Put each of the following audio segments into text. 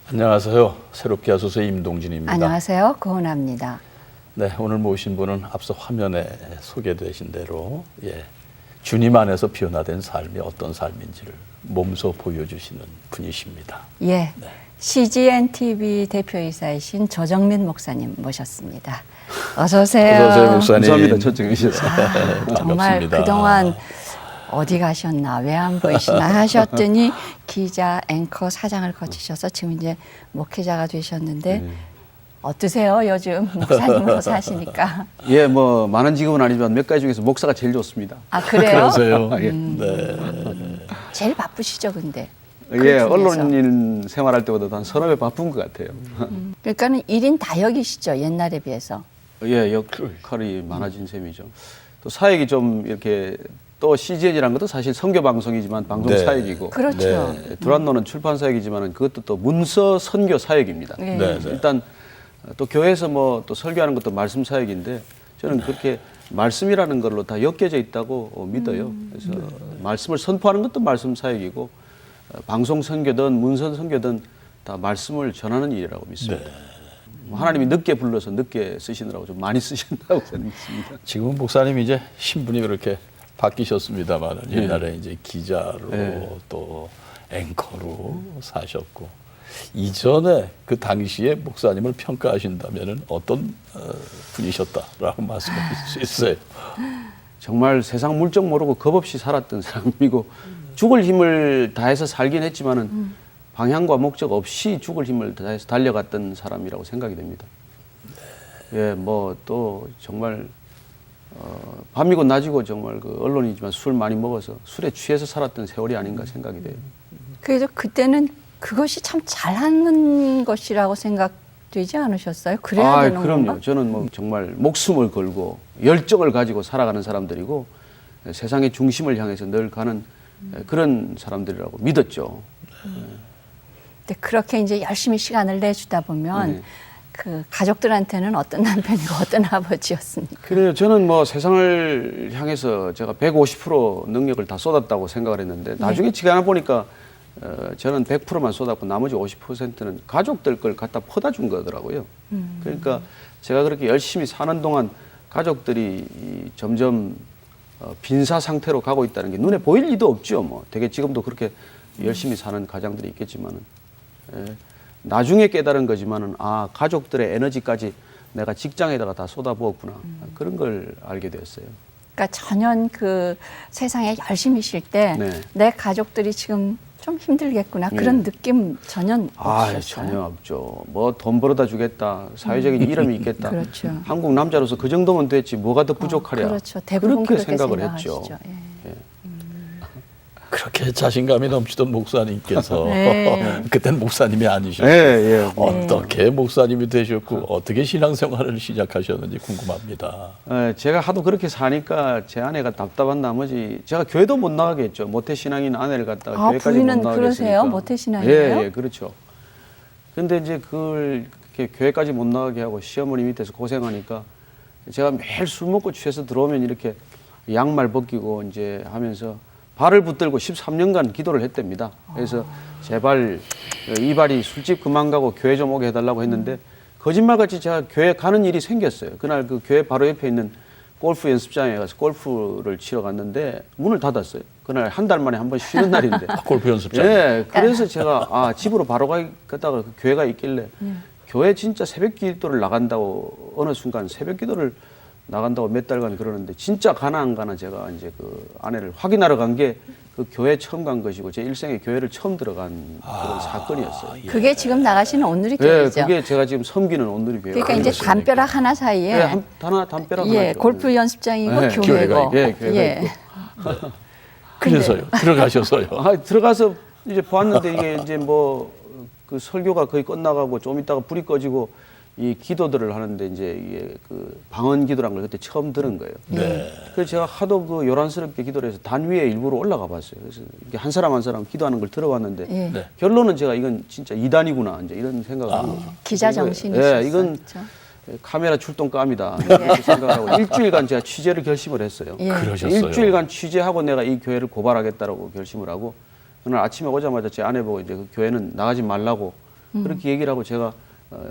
안녕하세요. 새롭게 하소서 임동진입니다. 안녕하세요. 고은아입니다. 네, 오늘 모신 분은 앞서 화면에 소개되신 대로 주님 안에서 변화된 삶이 어떤 삶인지를 몸소 보여주시는 분이십니다. 네. CGN TV 대표이사이신 조정민 목사님 모셨습니다. 어서 오세요. 어서 오세요, 목사님. 감사합니다. 초청해 주셔서. 정말 반갑습니다. 그동안 어디 가셨나 왜 안 보이시나 하셨더니 기자, 앵커, 사장을 거치셔서 지금 이제 목회자가 되셨는데 어떠세요? 요즘 목사님으로 사시니까. 예, 뭐 많은 직업은 아니지만 몇 가지 중에서 목사가 제일 좋습니다. 아 그래요? 그러세요? 예. 네. 제일 바쁘시죠, 근데. 예, 중에서. 언론인 생활할 때보다 한 서너 배 바쁜 것 같아요. 그러니까는 1인 다역이시죠, 옛날에 비해서. 예, 역할이 많아진 셈이죠. 또 사역이 좀 이렇게 또 CGN이라는 것도 사실 선교 방송이지만 방송 네. 사역이고 그렇죠. 두란노는 출판 사역이지만 그것도 또 문서 선교 사역입니다. 네. 네. 일단 또 교회에서 뭐 또 설교하는 것도 말씀 사역인데 저는 그렇게 말씀이라는 걸로 다 엮여져 있다고 믿어요. 그래서 말씀을 선포하는 것도 말씀 사역이고 방송 선교든 문서 선교든 다 말씀을 전하는 일이라고 믿습니다. 뭐 하나님이 늦게 불러서 늦게 쓰시느라고 좀 많이 쓰신다고 저는 믿습니다. 지금은 목사님이 이제 신분이 그렇게 바뀌셨습니다만 옛날에 이제 기자로 또 앵커로 사셨고 이전에 그 당시에 목사님을 평가하신다면은 어떤 분이셨다라고 말씀하실 수 있어요. 정말 세상 물정 모르고 겁 없이 살았던 사람이고 죽을 힘을 다해서 살긴 했지만은 방향과 목적 없이 죽을 힘을 다해서 달려갔던 사람이라고 생각이 됩니다. 예, 뭐 또 정말 밤이고 낮이고 정말 그 언론이지만 술 많이 먹어서 술에 취해서 살았던 세월이 아닌가 생각이 돼요. 그래서 그때는 그것이 참 잘하는 것이라고 생각되지 않으셨어요? 그래야 되는 그럼요. 건가? 저는 뭐 정말 목숨을 걸고 열정을 가지고 살아가는 사람들이고 세상의 중심을 향해서 늘 가는 그런 사람들이라고 믿었죠. 근데 그렇게 이제 열심히 시간을 내주다 보면 그 가족들한테는 어떤 남편이고 어떤 아버지였습니까? 그래요. 저는 뭐 세상을 향해서 제가 150% 능력을 다 쏟았다고 생각을 했는데 나중에 지나가 보니까 저는 100%만 쏟았고 나머지 50%는 가족들 걸 갖다 퍼다 준 거더라고요. 그러니까 제가 그렇게 열심히 사는 동안 가족들이 점점 빈사 상태로 가고 있다는 게 눈에 보일 리도 없죠. 뭐 되게 지금도 그렇게 열심히 사는 가장들이 있겠지만은 나중에 깨달은 거지만은 가족들의 에너지까지 내가 직장에다가 다 쏟아부었구나 그런 걸 알게 되었어요. 그러니까 전혀 그 세상에 열심히 쉴 때 내 가족들이 지금 좀 힘들겠구나 그런 느낌 전혀 없었어요. 전혀 없죠. 뭐 돈 벌어다 주겠다, 사회적인 이름이 있겠다. 그렇죠. 한국 남자로서 그 정도면 됐지 뭐가 더 부족하랴. 그렇죠. 대부분 그렇게 그렇게 생각을 생각하시죠. 했죠. 예. 그렇게 자신감이 넘치던 목사님께서 네. 그때는 목사님이 아니셨고 어떻게 목사님이 되셨고 어떻게 신앙생활을 시작하셨는지 궁금합니다. 제가 하도 그렇게 사니까 제 아내가 답답한 나머지 제가 교회도 못 나가게 했죠. 모태신앙인 아내를 갖다가 교회까지 못 부인은 나가게 그러세요? 했으니까. 모태신앙이에요? 예, 그렇죠. 근데 이제 그걸 이렇게 교회까지 못 나가게 하고 시어머니 밑에서 고생하니까 제가 매일 술 먹고 취해서 들어오면 이렇게 양말 벗기고 이제 하면서 발을 붙들고 13년간 기도를 했답니다. 그래서 제발 이 발이 술집 그만 가고 교회 좀 오게 해달라고 했는데 거짓말같이 제가 교회 가는 일이 생겼어요. 그날 그 교회 바로 옆에 있는 골프 연습장에 가서 골프를 치러 갔는데 문을 닫았어요. 그날 한 달 만에 한 번 쉬는 날인데. 골프 연습장. 예, 그래서 제가 집으로 바로 가다가 그 교회가 있길래 교회 진짜 새벽 기도를 나간다고 어느 순간 새벽 기도를 나간다고 몇 달간 그러는데 진짜 가나 안 가나 제가 이제 그 아내를 확인하러 간 게 그 교회 처음 간 것이고 제 일생에 교회를 처음 들어간 그런 사건이었어요. 그게 지금 나가시는 온누리 예, 교회죠. 그게 제가 지금 섬기는 온누리 교회. 그러니까 이제 담벼락 하나 사이에 담벼락 예, 하나죠. 골프 연습장이고 네, 교회고. 교회가 있고. 그래서요. 들어가셔서요. 들어가서 이제 보았는데 이게 이제 뭐 그 설교가 거의 끝나가고 좀 있다가 불이 꺼지고 이 기도들을 하는데 이제 이게 그 방언 기도란 걸 그때 처음 들은 거예요. 네. 그래서 제가 하도 그 요란스럽게 기도를 해서 단 위에 일부러 올라가 봤어요. 그래서 이렇게 한 사람 한 사람 기도하는 걸 들어봤는데 예. 결론은 제가 이건 진짜 이단이구나 이제 이런 생각을 한 거죠. 기자 정신이셨어요. 예, 이건 카메라 출동감이다 이렇게 생각하고 일주일간 제가 취재를 결심을 했어요. 예. 그러셨어요. 일주일간 취재하고 내가 이 교회를 고발하겠다라고 결심을 하고 그날 아침에 오자마자 제 아내 보고 이제 그 교회는 나가지 말라고 그렇게 얘기를 하고 제가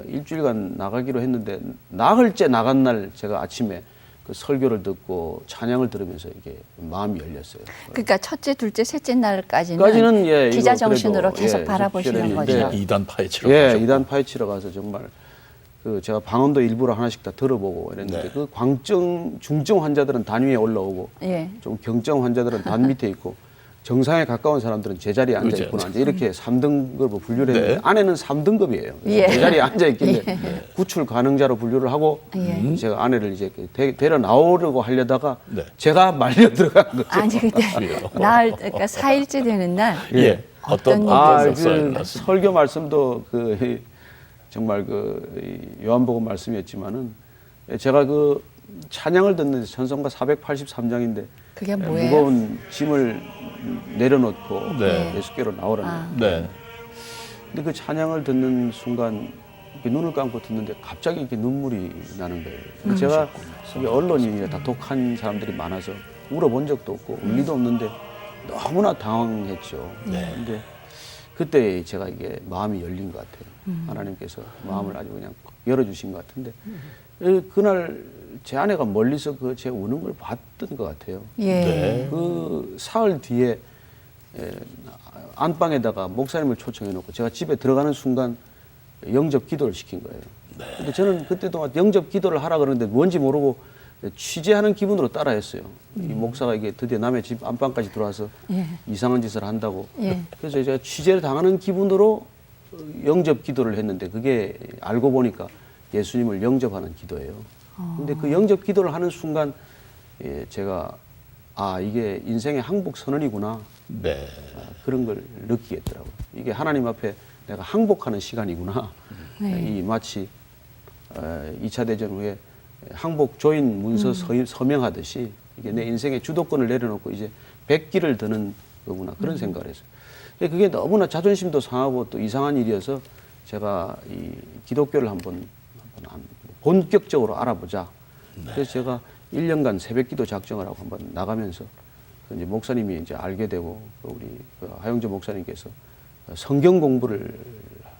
일주일간 나가기로 했는데 나흘째 나간 날 제가 아침에 그 설교를 듣고 찬양을 들으면서 이게 마음이 열렸어요. 그러니까 첫째, 둘째, 셋째 날까지는 까지는 예, 기자 이거 정신으로 그래도, 계속 예, 바라보시는 집결했는데 거죠. 이단 파헤치러 예, 가셨고. 이단 파헤치러 가서 정말 그 제가 방언도 일부러 하나씩 다 들어보고 이랬는데 네. 그 광증 중증 환자들은 단 위에 올라오고 예. 좀 경증 환자들은 단 밑에 있고 정상에 가까운 사람들은 제자리에 앉아 그렇죠. 있구나. 이제 이렇게 3등급으로 분류를 했는데 네. 아내는 3등급이에요. 예. 제자리에 앉아 있길래 구출 가능자로 분류를 하고 예. 제가 아내를 이제 데려 나오려고 하려다가 네. 제가 말려 들어간 거죠. 아니 근데 날 그러니까 4일째 되는 날 예. 어떤 일이 아, 있었어요? 그 설교 말씀도 그 정말 그 요한복음 말씀이었지만은 제가 그 찬양을 듣는 전성가 483장인데 그게 뭐예요? 무거운 짐을 내려놓고 네. 예수께로 나오라는. 네. 근데 그 찬양을 듣는 순간 이렇게 눈을 감고 듣는데 갑자기 이렇게 눈물이 나는 거예요. 제가 속에 언론인이나 다 독한 사람들이 많아서 울어본 적도 없고 울 리도 없는데 너무나 당황했죠. 근데 그때 제가 이게 마음이 열린 것 같아요. 하나님께서 마음을 아주 그냥 열어주신 것 같은데 그날 제 아내가 멀리서 그 제 우는 걸 봤던 것 같아요. 예. 네. 그 사흘 뒤에 안방에다가 목사님을 초청해놓고 제가 집에 들어가는 순간 영접 기도를 시킨 거예요. 근데 저는 그때도 영접 기도를 하라 그러는데 뭔지 모르고 취재하는 기분으로 따라했어요. 이 목사가 이게 드디어 남의 집 안방까지 들어와서 예. 이상한 짓을 한다고. 예. 그래서 제가 취재를 당하는 기분으로 영접 기도를 했는데 그게 알고 보니까 예수님을 영접하는 기도예요. 근데 그 영접 기도를 하는 순간 제가 아 이게 인생의 항복 선언이구나. 네. 그런 걸 느끼겠더라고요. 이게 하나님 앞에 내가 항복하는 시간이구나. 네. 이 마치 2차 대전 후에 항복 조인 문서 서명하듯이 이게 내 인생의 주도권을 내려놓고 이제 백기를 드는 거구나. 그런 생각을 했어요. 그게 너무나 자존심도 상하고 또 이상한 일이어서 제가 이 기독교를 한번 본격적으로 알아보자. 그래서 제가 1년간 새벽기도 작정을 하고 한번 나가면서 이제 목사님이 이제 알게 되고 우리 하영조 목사님께서 성경 공부를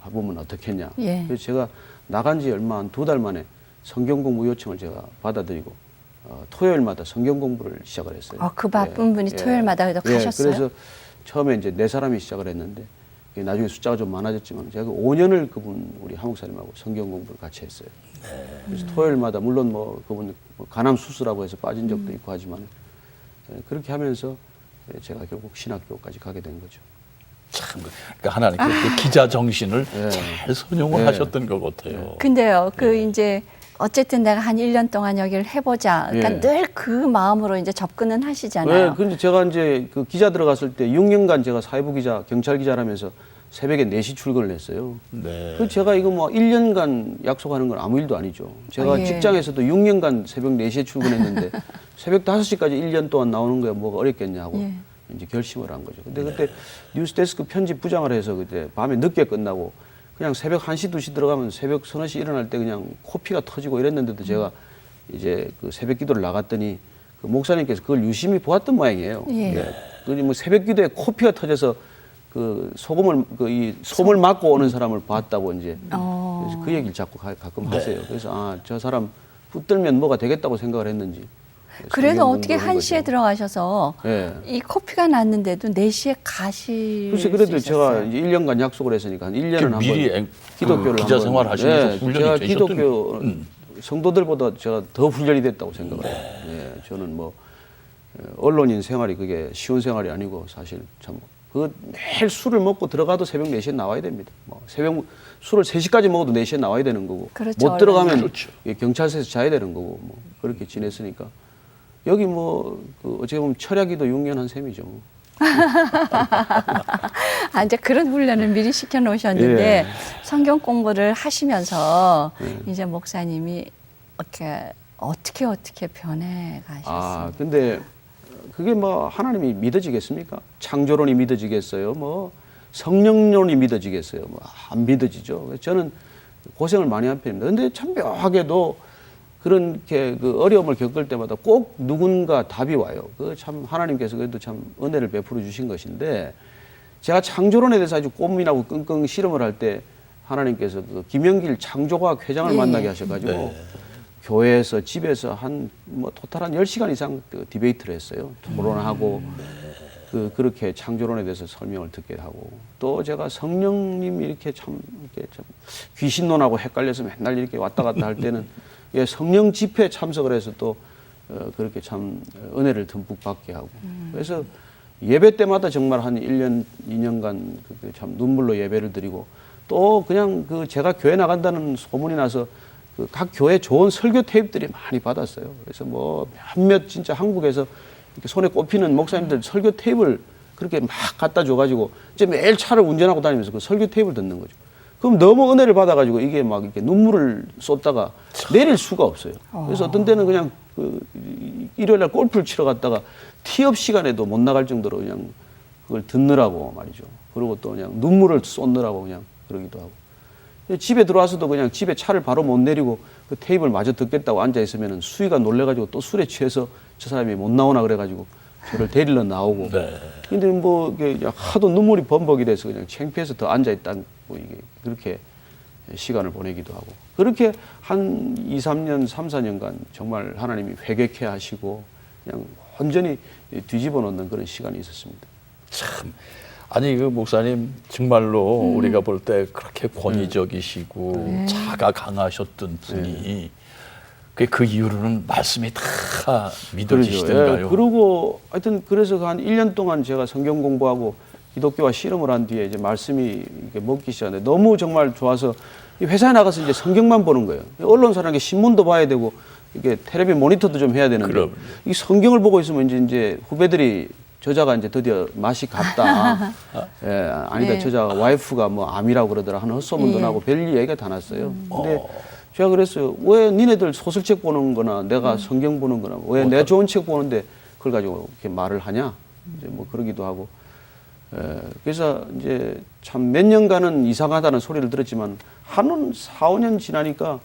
해보면 어떻겠냐. 예. 그래서 제가 나간 지 얼마 한 2달 만에 성경 공부 요청을 제가 받아들이고 토요일마다 성경 공부를 시작을 했어요. 그 바쁜 분이 토요일마다 그래도 가셨어요? 그래서 처음에 이제 4사람이 시작을 했는데 나중에 숫자가 좀 많아졌지만 제가 5년을 그분 우리 하 목사님하고 성경 공부를 같이 했어요. 그래서 토요일마다 물론 뭐 그분 간암 수술하고 해서 빠진 적도 있고 하지만 그렇게 하면서 제가 결국 신학교까지 가게 된 거죠. 참, 그러니까 하나님께 그 기자 정신을 예. 잘 선용을 예. 하셨던 것 같아요. 근데요, 이제 어쨌든 내가 한 1년 동안 여기를 해보자. 그러니까 예. 늘 그 마음으로 이제 접근은 하시잖아요. 네, 근데 제가 이제 그 기자 들어갔을 때 6년간 제가 사회부 기자, 경찰 기자를 하면서 새벽에 4시 출근을 했어요. 네. 그 제가 이거 뭐 1년간 약속하는 건 아무 일도 아니죠. 제가 예. 직장에서도 6년간 새벽 4시에 출근했는데 새벽 5시까지 1년 동안 나오는 거야 뭐가 어렵겠냐고 예. 이제 결심을 한 거죠. 근데 그때 뉴스데스크 편집 부장을 해서 그때 밤에 늦게 끝나고 그냥 새벽 1시, 2시 들어가면 새벽 3시 일어날 때 그냥 코피가 터지고 이랬는데도 제가 이제 그 새벽 기도를 나갔더니 그 목사님께서 그걸 유심히 보았던 모양이에요. 예. 뭐 새벽 기도에 코피가 터져서 그 소금을 이 솜을 맞고 오는 사람을 봤다고 이제 그래서 그 얘기를 자꾸 가끔 하세요. 그래서 저 사람 붙들면 뭐가 되겠다고 생각을 했는지. 그래도 성경 어떻게 공부하는 1시에 거죠. 들어가셔서 예. 이 커피가 났는데도 4시에 가실 글쎄 수 그래도 있었어요? 제가 이제 1년간 약속을 했으니까 한 1년은 그 한번 미리 기독교를 기자 한번, 생활 하시면서 훈련이 제가 되셨던- 기독교 성도들보다 제가 더 훈련이 됐다고 생각을 해요. 예, 저는 뭐 언론인 생활이 그게 쉬운 생활이 아니고 사실 참 그 매일 술을 먹고 들어가도 새벽 4시에 나와야 됩니다. 뭐 새벽 술을 3시까지 먹어도 4시에 나와야 되는 거고 그렇죠, 못 들어가면 그렇죠. 경찰서에서 자야 되는 거고 뭐 그렇게 지냈으니까 여기 그 어떻게 보면 철야기도 6년 한 셈이죠. 뭐. 이제 그런 훈련을 미리 시켜 놓으셨는데 예. 성경 공부를 하시면서 이제 목사님이 어떻게 변해 가셨어요? 근데 그게 뭐 하나님이 믿어지겠습니까? 창조론이 믿어지겠어요? 뭐 성령론이 믿어지겠어요? 뭐 안 믿어지죠. 그래서 저는 고생을 많이 한 편입니다. 근데 참 묘하게도 그렇게 그 어려움을 겪을 때마다 꼭 누군가 답이 와요. 그 참 하나님께서 그래도 참 은혜를 베풀어 주신 것인데 제가 창조론에 대해서 아주 고민하고 끙끙 실험을 할 때 하나님께서 그 김영길 창조과학 회장을 예, 만나게 예. 하셔가지고 네. 교회에서 집에서 한 뭐 토탈 한 10시간 이상 그 디베이트를 했어요. 토론하고 그렇게 창조론에 대해서 설명을 듣게 하고 또 제가 성령님 이렇게 참 귀신론하고 헷갈려서 맨날 이렇게 왔다 갔다 할 때는 예, 성령 집회 참석을 해서 또 그렇게 참 은혜를 듬뿍 받게 하고 그래서 예배 때마다 정말 한 1년, 2년간 참 눈물로 예배를 드리고 또 그냥 그 제가 교회 나간다는 소문이 나서 그 각 교회 좋은 설교 테이프들이 많이 받았어요. 그래서 뭐 몇몇 진짜 한국에서 이렇게 손에 꼽히는 목사님들 설교 테이프를 그렇게 막 갖다 줘가지고 이제 매일 차를 운전하고 다니면서 그 설교 테이프를 듣는 거죠. 그럼 너무 은혜를 받아가지고 이게 막 이렇게 눈물을 쏟다가 내릴 수가 없어요. 그래서 어떤 때는 그냥 그 일요일날 골프를 치러 갔다가 티업 시간에도 못 나갈 정도로 그냥 그걸 듣느라고 말이죠. 그리고 또 그냥 눈물을 쏟느라고 그냥 그러기도 하고. 집에 들어와서도 그냥 집에 차를 바로 못 내리고 그 테이프를 마저 듣겠다고 앉아 있으면은 수위가 놀래가지고 또 술에 취해서 저 사람이 못 나오나 그래가지고 저를 데리러 나오고. 네. 근데 뭐 이게 하도 눈물이 범벅이 돼서 그냥 창피해서 더 앉아 있다고 이게 그렇게 시간을 보내기도 하고. 그렇게 한 2, 3년, 3, 4년간 정말 하나님이 회개케 하시고 그냥 완전히 뒤집어 놓는 그런 시간이 있었습니다. 참 아니 그 목사님 정말로 우리가 볼 때 그렇게 권위적이시고 자가 강하셨던 분이 그 이후로는 말씀이 다 믿어지시던가요? 예, 그리고 하여튼 그래서 한 1년 동안 제가 성경 공부하고 기독교와 씨름을 한 뒤에 이제 말씀이 이렇게 먹기 시작하는데 너무 정말 좋아서 회사에 나가서 이제 성경만 보는 거예요. 언론사라는 게 신문도 봐야 되고 이게 텔레비 모니터도 좀 해야 되는데 그럼요. 이 성경을 보고 있으면 이제 후배들이 저자가 이제 드디어 맛이 갔다. 예, 아니다. 네. 저자가 와이프가 뭐 암이라고 그러더라 하는 헛소문도 예. 나고 별일 얘기가 다 났어요. 근데 제가 그랬어요. 왜 니네들 소설책 보는 거나 내가 성경 보는 거나 왜 내 좋은 책 보는데 그걸 가지고 이렇게 말을 하냐. 이제 뭐 그러기도 하고. 그래서 이제 참 몇 년간은 이상하다는 소리를 들었지만 한 4, 5년 지나니까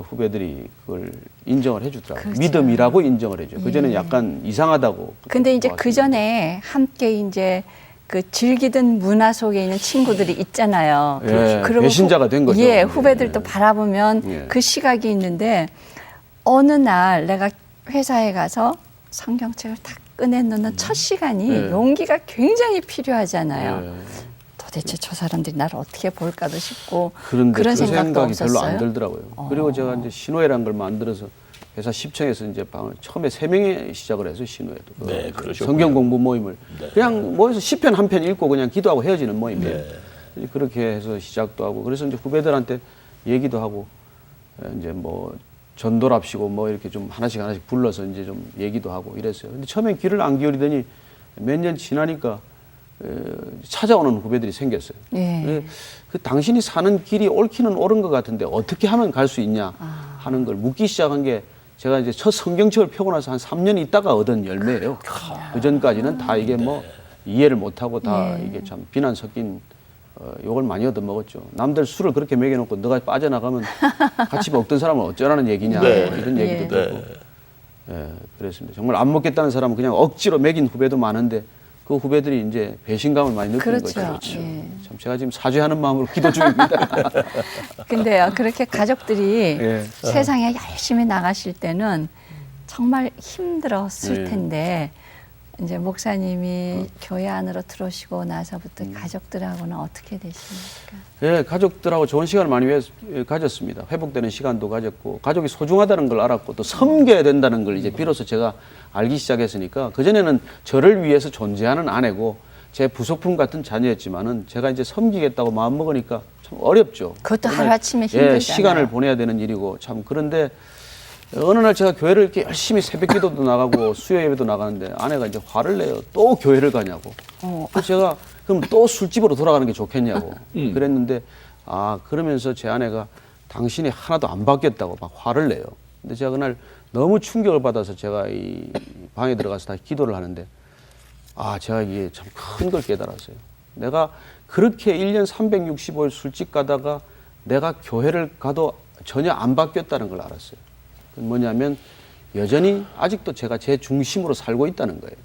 후배들이 그걸 인정을 해주더라고요. 그렇죠. 믿음이라고 인정을 해줘요. 그전에 약간 이상하다고. 근데 이제 봤습니다. 그 전에 함께 이제 그 즐기던 문화 속에 있는 친구들이 있잖아요. 예, 그리고 배신자가 된 거죠. 예, 후배들도 예. 바라보면 예. 그 시각이 있는데 어느 날 내가 회사에 가서 성경책을 딱 꺼내놓는 첫 시간이 예. 용기가 굉장히 필요하잖아요. 예. 도대체 저 사람들이 나를 어떻게 볼까도 싶고 그런데 그런 그 생각도 생각이 없었어요. 별로 안 들더라고요. 그리고 제가 이제 신호회라는 걸 만들어서 회사 10층에서 이제 방을 처음에 3명이 시작을 해서 신호회도. 네, 그러셨군요. 성경 공부 모임을 그냥 모여서 시편 한 편 읽고 그냥 기도하고 헤어지는 모임이에요. 이제 그렇게 해서 시작도 하고 그래서 이제 후배들한테 얘기도 하고 이제 뭐 전도랍시고 뭐 이렇게 좀 하나씩 불러서 이제 좀 얘기도 하고 이랬어요. 근데 처음엔 귀를 안 기울이더니 몇 년 지나니까 찾아오는 후배들이 생겼어요. 예. 그 당신이 사는 길이 옳기는 옳은 것 같은데 어떻게 하면 갈 수 있냐 하는 걸 묻기 시작한 게 제가 이제 첫 성경책을 펴고 나서 한 3년 있다가 얻은 열매예요. 그 전까지는 다 이게 뭐 이해를 못하고 다 이게 참 비난 섞인 욕을 많이 얻어먹었죠. 남들 술을 그렇게 먹여놓고 너가 빠져나가면 같이 먹던 사람은 어쩌라는 얘기냐 네. 뭐 이런 얘기도 네. 듣고 그랬습니다. 정말 안 먹겠다는 사람은 그냥 억지로 먹인 후배도 많은데 그 후배들이 이제 배신감을 많이 느끼는 그렇죠. 거죠. 예. 참 제가 지금 사죄하는 마음으로 기도 중입니다. 근데요, 그렇게 가족들이 예. 세상에 열심히 나가실 때는 정말 힘들었을 예. 텐데, 이제 목사님이 교회 안으로 들어오시고 나서부터 가족들하고는 어떻게 되십니까? 예, 가족들하고 좋은 시간을 많이 가졌습니다. 회복되는 시간도 가졌고, 가족이 소중하다는 걸 알았고, 또 섬겨야 된다는 걸 이제 비로소 제가 알기 시작했으니까, 그전에는 저를 위해서 존재하는 아내고, 제 부속품 같은 자녀였지만은, 제가 이제 섬기겠다고 마음먹으니까 참 어렵죠. 그것도 정말, 하루아침에 힘들잖아요. 예, 시간을 보내야 되는 일이고, 참 그런데, 어느 날 제가 교회를 이렇게 열심히 새벽 기도도 나가고 수요 예배도 나가는데 아내가 이제 화를 내요. 또 교회를 가냐고. 그래서 제가 그럼 또 술집으로 돌아가는 게 좋겠냐고 그랬는데 그러면서 제 아내가 당신이 하나도 안 바뀌었다고 막 화를 내요. 근데 제가 그날 너무 충격을 받아서 제가 이 방에 들어가서 다시 기도를 하는데 제가 이게 참 큰 걸 깨달았어요. 내가 그렇게 1년 365일 술집 가다가 내가 교회를 가도 전혀 안 바뀌었다는 걸 알았어요. 뭐냐면 여전히 아직도 제가 제 중심으로 살고 있다는 거예요.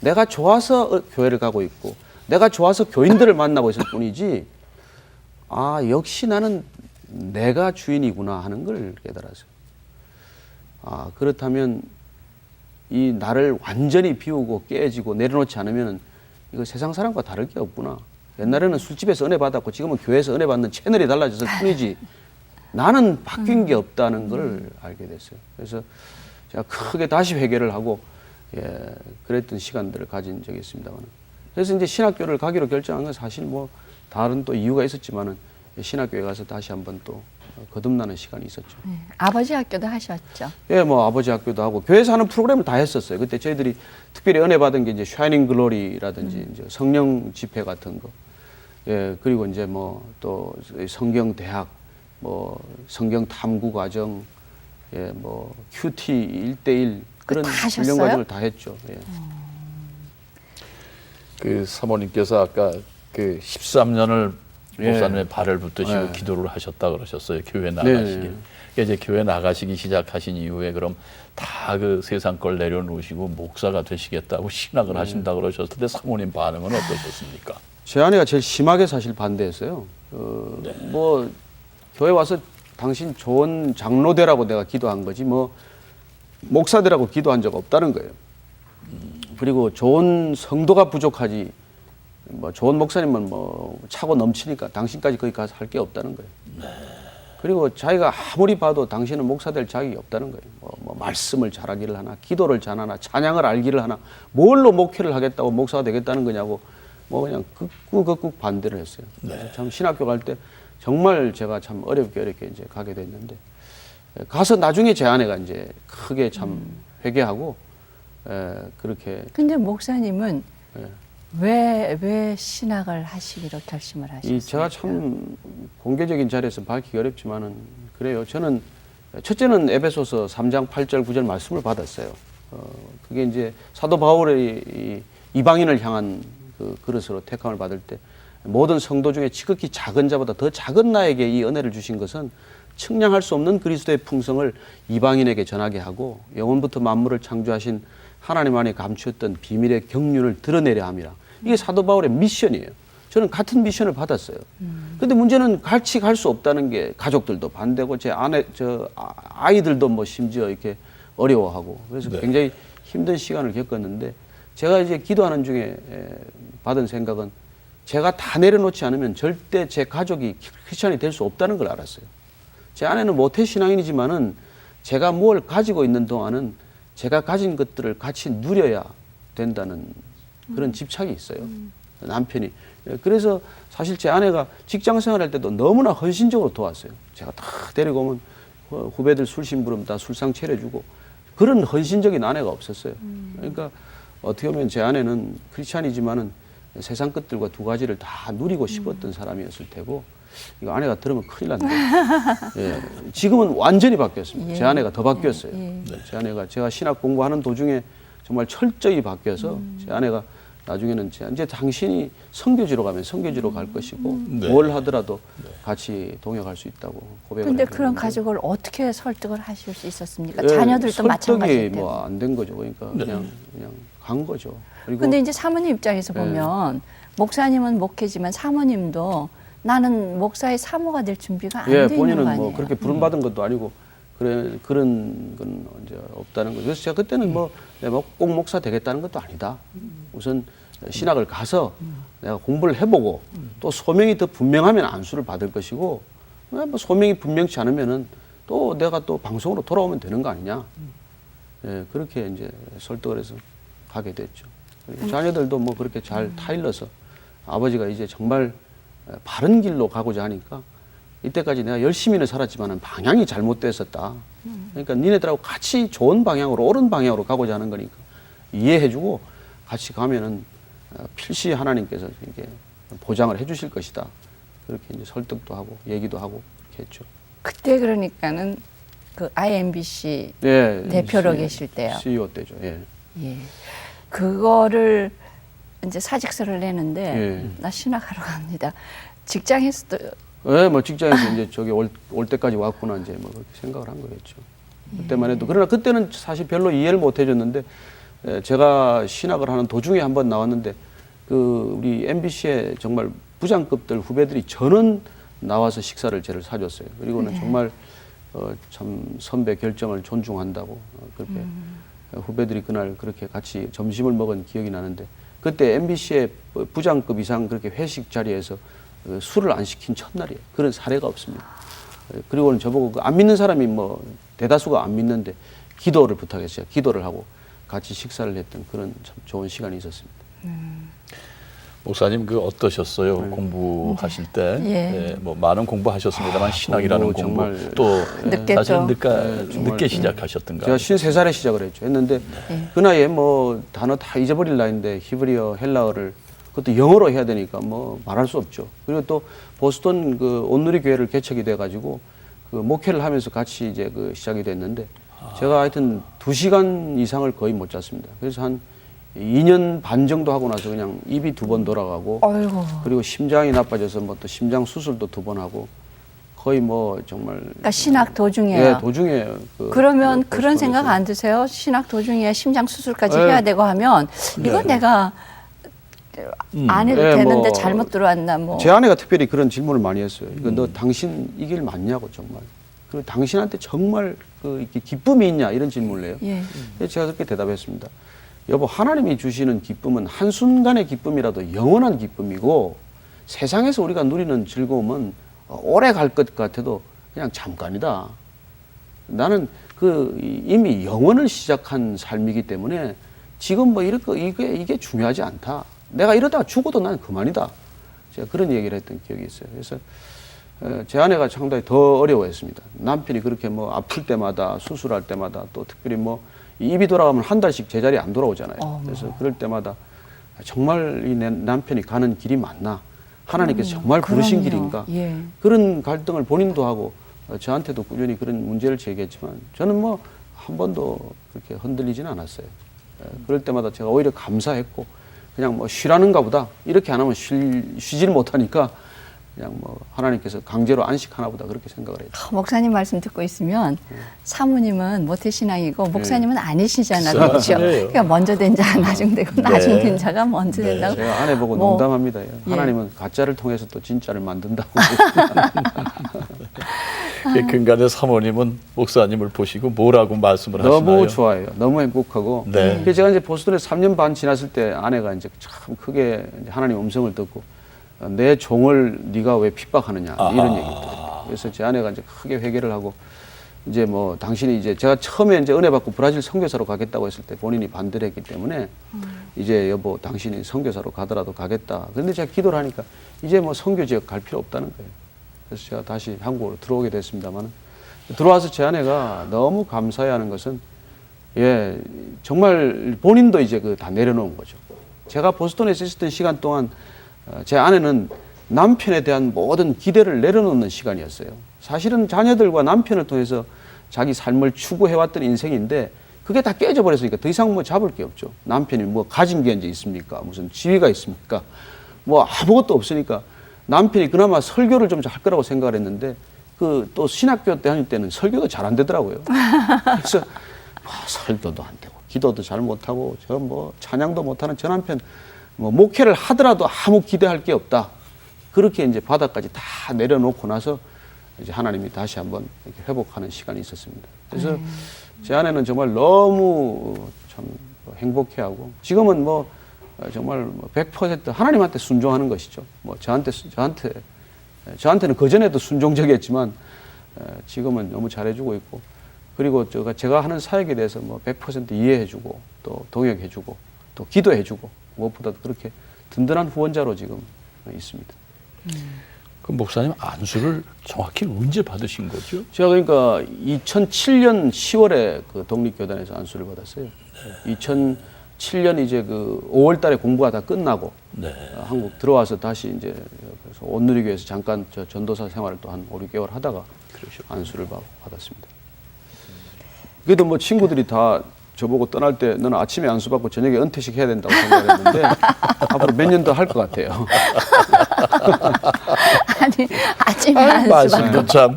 내가 좋아서 교회를 가고 있고 내가 좋아서 교인들을 만나고 있을 뿐이지 아, 역시 나는 내가 주인이구나 하는 걸 깨달았어요. 아, 그렇다면 이 나를 완전히 비우고 깨지고 내려놓지 않으면 이거 세상 사람과 다를 게 없구나. 옛날에는 술집에서 은혜 받았고 지금은 교회에서 은혜 받는 채널이 달라졌을 뿐이지 나는 바뀐 게 없다는 걸 알게 됐어요. 그래서 제가 크게 다시 회개를 하고 그랬던 시간들을 가진 적이 있습니다만. 그래서 이제 신학교를 가기로 결정한 건 사실 뭐 다른 또 이유가 있었지만은 신학교에 가서 다시 한번 또 거듭나는 시간이 있었죠. 네. 아버지 학교도 하셨죠. 예, 뭐 아버지 학교도 하고 교회에서 하는 프로그램을 다 했었어요. 그때 저희들이 특별히 은혜 받은 게 이제 샤이닝 글로리라든지 이제 성령 집회 같은 거. 예, 그리고 이제 뭐 또 성경 대학, 뭐 성경 탐구 과정, 예, 뭐 큐티 1대1 그런 다 훈련 하셨어요? 과정을 다 했죠. 예. 그 사모님께서 아까 그 13년을 예. 목사님의 발을 붙드시고 예. 기도를 하셨다 그러셨어요. 교회 나가시길. 네. 그러니까 이제 교회 나가시기 시작하신 이후에 그럼 다 그 세상 걸 내려놓으시고 목사가 되시겠다고 신학을 하신다 그러셨을 때 사모님 반응은 어떠셨습니까? 제 아내가 제일 심하게 사실 반대했어요. 뭐 교회 와서 당신 좋은 장로 되라고 내가 기도한 거지 뭐 목사 되라고 기도한 적 없다는 거예요. 그리고 좋은 성도가 부족하지 뭐 좋은 목사님은 뭐 차고 넘치니까 당신까지 거기 가서 할 게 없다는 거예요. 그리고 자기가 아무리 봐도 당신은 목사 될 자격이 없다는 거예요. 뭐 말씀을 잘하기를 하나, 기도를 잘하나, 찬양을 알기를 하나, 뭘로 목회를 하겠다고 목사가 되겠다는 거냐고 뭐 그냥 극구 반대를 했어요. 그래서 참 신학교 갈 때 정말 제가 참 어렵게 이제 가게 됐는데 가서 나중에 제 아내가 이제 크게 참 회개하고 그렇게 근데 목사님은 예. 왜 신학을 하시기로 결심을 하셨어요? 제가 참 공개적인 자리에서 밝히기 어렵지만은 그래요. 저는 첫째는 에베소서 3장 8절 9절 말씀을 받았어요. 그게 이제 사도 바울의 이 이방인을 향한 그 그릇으로 택함을 받을 때 모든 성도 중에 지극히 작은 자보다 더 작은 나에게 이 은혜를 주신 것은 측량할 수 없는 그리스도의 풍성을 이방인에게 전하게 하고 영원부터 만물을 창조하신 하나님 안에 감추었던 비밀의 경륜을 드러내려 함이라. 이게 사도 바울의 미션이에요. 저는 같은 미션을 받았어요. 근데 문제는 같이 갈 수 없다는 게 가족들도 반대고 제 아이들도 뭐 심지어 이렇게 어려워하고 그래서 네. 굉장히 힘든 시간을 겪었는데 제가 이제 기도하는 중에 받은 생각은 제가 다 내려놓지 않으면 절대 제 가족이 크리스천이 될 수 없다는 걸 알았어요. 제 아내는 모태 신앙인이지만은 제가 뭘 가지고 있는 동안은 제가 가진 것들을 같이 누려야 된다는 그런 집착이 있어요. 남편이. 그래서 사실 제 아내가 직장 생활할 때도 너무나 헌신적으로 도왔어요. 제가 다 데리고 오면 후배들 술 심부름 다 술상 차려주고 그런 헌신적인 아내가 없었어요. 그러니까 어떻게 보면 제 아내는 크리스찬이지만은 세상 것들과 두 가지를 다 누리고 싶었던 사람이었을 테고 이거 아내가 들으면 큰일 난다. 예, 지금은 완전히 바뀌었습니다. 제 아내가 더 바뀌었어요. 제 아내가 제가 신학 공부하는 도중에 정말 철저히 바뀌어서 제 아내가 나중에는 이제 당신이 선교지로 가면 선교지로 갈 것이고 네. 뭘 하더라도 같이 동역할 수 있다고 고백을 근데 했는데 그런 가족을 어떻게 설득을 하실 수 있었습니까? 예, 자녀들도 설득이 마찬가지일 테고. 뭐 안 된 거죠. 그러니까 그냥 간 거죠. 그리고 근데 이제 사모님 입장에서 보면 목사님은 목회지만 사모님도 나는 목사의 사모가 될 준비가 안 돼 있는 거 본인은 아니에요? 뭐 그렇게 부름받은 것도 아니고 그런 건 이제 없다는 거죠. 그래서 제가 그때는 뭐 내가 꼭 목사 되겠다는 것도 아니다. 우선 신학을 가서 내가 공부를 해보고 또 소명이 더 분명하면 안수를 받을 것이고 뭐 소명이 분명치 않으면은 또 내가 또 방송으로 돌아오면 되는 거 아니냐. 예, 그렇게 이제 설득을 해서 가게 됐죠. 그리고 자녀들도 뭐 그렇게 잘 타일러서 아버지가 이제 정말 바른 길로 가고자 하니까 이때까지 내가 열심히는 살았지만 방향이 잘못됐었다. 그러니까 니네들하고 같이 좋은 방향으로 옳은 방향으로 가고자 하는 거니까 이해해주고 같이 가면은 필시 하나님께서 이렇게 보장을 해주실 것이다. 그렇게 이제 설득도 하고 얘기도 하고 그렇게 했죠. 그때 그러니까는 그 IMBC 예, 대표로 계실 때요. CEO 때죠. 예. 예. 그거를 이제 사직서를 내는데 예. 나 신학하러 갑니다. 직장에서도 예, 뭐 직장에서 이제 저기 올 때까지 왔구나 이제 뭐 그렇게 생각을 한 거겠죠. 그때만 해도 그러나 그때는 사실 별로 이해를 못 해줬는데 제가 신학을 하는 도중에 한번 나왔는데 그 우리 MBC에 정말 부장급들 후배들이 저는 나와서 식사를 저를 사줬어요. 그리고는 네. 정말 참 선배 결정을 존중한다고 그렇게 후배들이 그날 그렇게 같이 점심을 먹은 기억이 나는데 그때 MBC의 부장급 이상 그렇게 회식 자리에서 술을 안 시킨 첫날이에요. 그런 사례가 없습니다. 그리고는 저보고 안 믿는 사람이 뭐 대다수가 안 믿는데 기도를 부탁했어요. 기도를 하고 같이 식사를 했던 그런 참 좋은 시간이 있었습니다. 목사님 그 어떠셨어요? 공부하실 때 예. 뭐 많은 공부하셨습니다만 신학이라는 공부 공부 정말, 또 늦게 사실 좀. 늦게 시작하셨던가. 제가 53살에 시작을 했는데 네. 그 나이에 뭐 단어 다 잊어버릴 나이인데 히브리어, 헬라어를 그것도 영어로 해야 되니까 뭐 말할 수 없죠. 그리고 또 보스턴 그 온누리 교회를 개척이 돼가지고 그 목회를 하면서 같이 이제 그 시작이 됐는데 제가 하여튼 2시간 이상을 거의 못 잤습니다. 그래서 한 2년 반 정도 하고 나서 그냥 입이 2번 돌아가고 어이구. 그리고 심장이 나빠져서 뭐 또 심장 수술도 2번 하고 거의 뭐 정말 그러니까 신학 도중에요. 예, 도중에 그러면 그 그런 보스턴에서. 생각 안 드세요? 신학 도중에 심장 수술까지 네. 해야 되고 하면 이건 내가 안 해도 네, 되는데 뭐 잘못 들어왔나 뭐. 제 아내가 특별히 그런 질문을 많이 했어요. 이거 너 당신 이 길 맞냐고 정말. 그리고 당신한테 정말 그 이렇게 기쁨이 있냐 이런 질문을 해요. 예. 그래서 제가 그렇게 대답했습니다. 여보, 하나님이 주시는 기쁨은 한순간의 기쁨이라도 영원한 기쁨이고 세상에서 우리가 누리는 즐거움은 오래 갈 것 같아도 그냥 잠깐이다. 나는 그 이미 영원을 시작한 삶이기 때문에 지금 뭐 이게 중요하지 않다. 내가 이러다가 죽어도 나는 그만이다. 제가 그런 얘기를 했던 기억이 있어요. 그래서 제 아내가 상당히 더 어려워했습니다. 남편이 그렇게 뭐 아플 때마다 수술할 때마다 또 특별히 뭐 입이 돌아가면 한 달씩 제자리에 안 돌아오잖아요. 그래서 그럴 때마다 정말 이 내 남편이 가는 길이 맞나? 하나님께서 정말 부르신 그럼요. 길인가? 예. 그런 갈등을 본인도 하고 저한테도 꾸준히 그런 문제를 제기했지만 저는 뭐 한 번도 그렇게 흔들리지는 않았어요. 그럴 때마다 제가 오히려 감사했고 그냥 뭐 쉬라는가 보다. 이렇게 안 하면 쉬지를 못하니까 그냥 뭐 하나님께서 강제로 안식하나 보다 그렇게 생각을 했죠. 목사님 말씀 듣고 있으면 사모님은 모태신앙이고 목사님은 아니시잖아. 그래요. 그렇죠? 그래요. 그러니까 먼저 된 자가 나중 되고 나중 된 자가 먼저 된다고. 제가 아내 보고 뭐, 농담합니다. 예. 하나님은 가짜를 통해서 또 진짜를 만든다고. 그 근간의 사모님은 목사님을 보시고 뭐라고 말씀을 하시나요? 너무 좋아해요. 너무 행복하고. 네. 그래서 제가 이제 보스턴에 3년 반 지났을 때 아내가 이제 참 크게 이제 하나님 음성을 듣고 내 종을 네가 왜 핍박하느냐 이런 얘기 있더라고요. 그래서 제 아내가 이제 크게 회개를 하고 이제 뭐 당신이 이제 제가 처음에 이제 은혜 받고 브라질 선교사로 가겠다고 했을 때 본인이 반대를 했기 때문에 이제 여보 당신이 선교사로 가더라도 가겠다. 그런데 제가 기도를 하니까 이제 뭐 선교 지역 갈 필요 없다는 거예요. 그래서 제가 다시 한국으로 들어오게 됐습니다만 들어와서 제 아내가 너무 감사해하는 것은 예 정말 본인도 이제 그 다 내려놓은 거죠. 제가 보스턴에 있었던 시간 동안 제 아내는 남편에 대한 모든 기대를 내려놓는 시간이었어요. 사실은 자녀들과 남편을 통해서 자기 삶을 추구해왔던 인생인데 그게 다 깨져버렸으니까 더 이상 뭐 잡을 게 없죠. 남편이 뭐 가진 게 이제 있습니까? 무슨 지위가 있습니까? 뭐 아무것도 없으니까 남편이 그나마 설교를 좀 할 거라고 생각을 했는데 그 또 신학교 때 다닐 때는 설교가 잘 안 되더라고요. 그래서 뭐 설교도 안 되고 기도도 잘 못하고 저 뭐 찬양도 못하는 저 남편 뭐 목회를 하더라도 아무 기대할 게 없다. 그렇게 이제 바닥까지 다 내려놓고 나서 이제 하나님이 다시 한번 이렇게 회복하는 시간이 있었습니다. 그래서 제 아내는 정말 너무 참 행복해하고 지금은 뭐 정말 100% 하나님한테 순종하는 것이죠. 뭐 저한테는 그 전에도 순종적이었지만 지금은 너무 잘해주고 있고 그리고 제가 하는 사역에 대해서 뭐 100% 이해해주고 또 동역해주고 또 기도해주고 무엇보다도 그렇게 든든한 후원자로 지금 있습니다. 그 목사님 안수를 정확히 언제 받으신 거죠? 제가 그러니까 2007년 10월에 그 독립교단에서 안수를 받았어요. 2007년 이제 그 5월 달에 공부가 다 끝나고 네. 한국 들어와서 다시 이제 그래서 온누리교회에서 잠깐 저 전도사 생활을 또 한 5, 6개월 하다가 안수를 받았습니다. 그래도 뭐 친구들이 다 저보고 떠날 때 너는 아침에 안수 받고 저녁에 은퇴식 해야 된다고 생각했는데 앞으로 몇 년 더 할 것 같아요. 아니 아침에 아유, 안수 말씀도 참.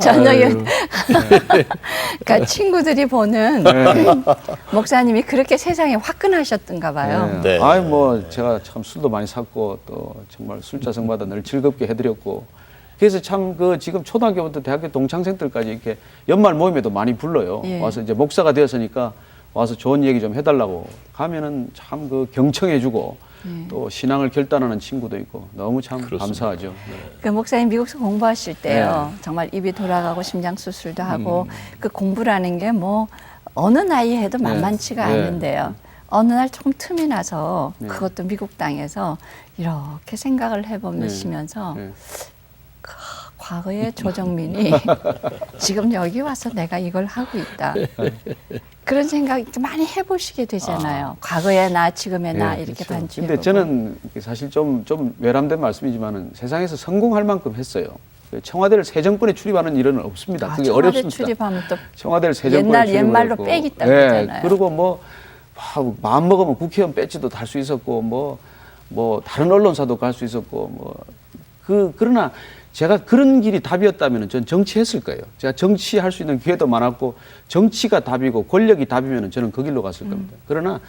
저녁에 아유. 그러니까 친구들이 보는 목사님이 그렇게 세상에 화끈하셨던가 봐요. 네. 아이 뭐 제가 참 술도 많이 샀고 또 정말 술자성마다 늘 즐겁게 해드렸고 그래서 참 그 지금 초등학교부터 대학교 동창생들까지 이렇게 연말 모임에도 많이 불러요. 예. 와서 이제 목사가 되었으니까 와서 좋은 얘기 좀 해달라고 가면은 참 그 경청해주고 또 신앙을 결단하는 친구도 있고 너무 참 그렇습니다. 감사하죠. 네. 그 목사님 미국에서 공부하실 때요. 네. 정말 입이 돌아가고 심장 수술도 하고 그 공부라는 게 뭐 어느 나이에 해도 만만치가 네. 않은데요. 어느 날 조금 틈이 나서 네. 그것도 미국 땅에서 이렇게 생각을 해보시면서 네. 과거의 조정민이 지금 여기 와서 내가 이걸 하고 있다. 그런 생각 많이 해보시게 되잖아요. 과거의 나, 지금의 나 네, 이렇게 그렇죠. 반주해. 근데 저는 사실 좀 외람된 말씀이지만은 세상에서 성공할 만큼 했어요. 청와대를 새 정권에 출입하는 일은 없습니다. 그게 청와대 어렵습니다. 출입하면 또 청와대를 새 정권에 옛말로 출입을 빽 했고. 있다고 그러잖아요. 그리고 뭐 마음 먹으면 국회의원 배지도 달 수 있었고 뭐 다른 언론사도 갈 수 있었고 그러나 제가 그런 길이 답이었다면 전 정치했을 거예요. 제가 정치할 수 있는 기회도 많았고 정치가 답이고 권력이 답이면 저는 그 길로 갔을 겁니다. 그러나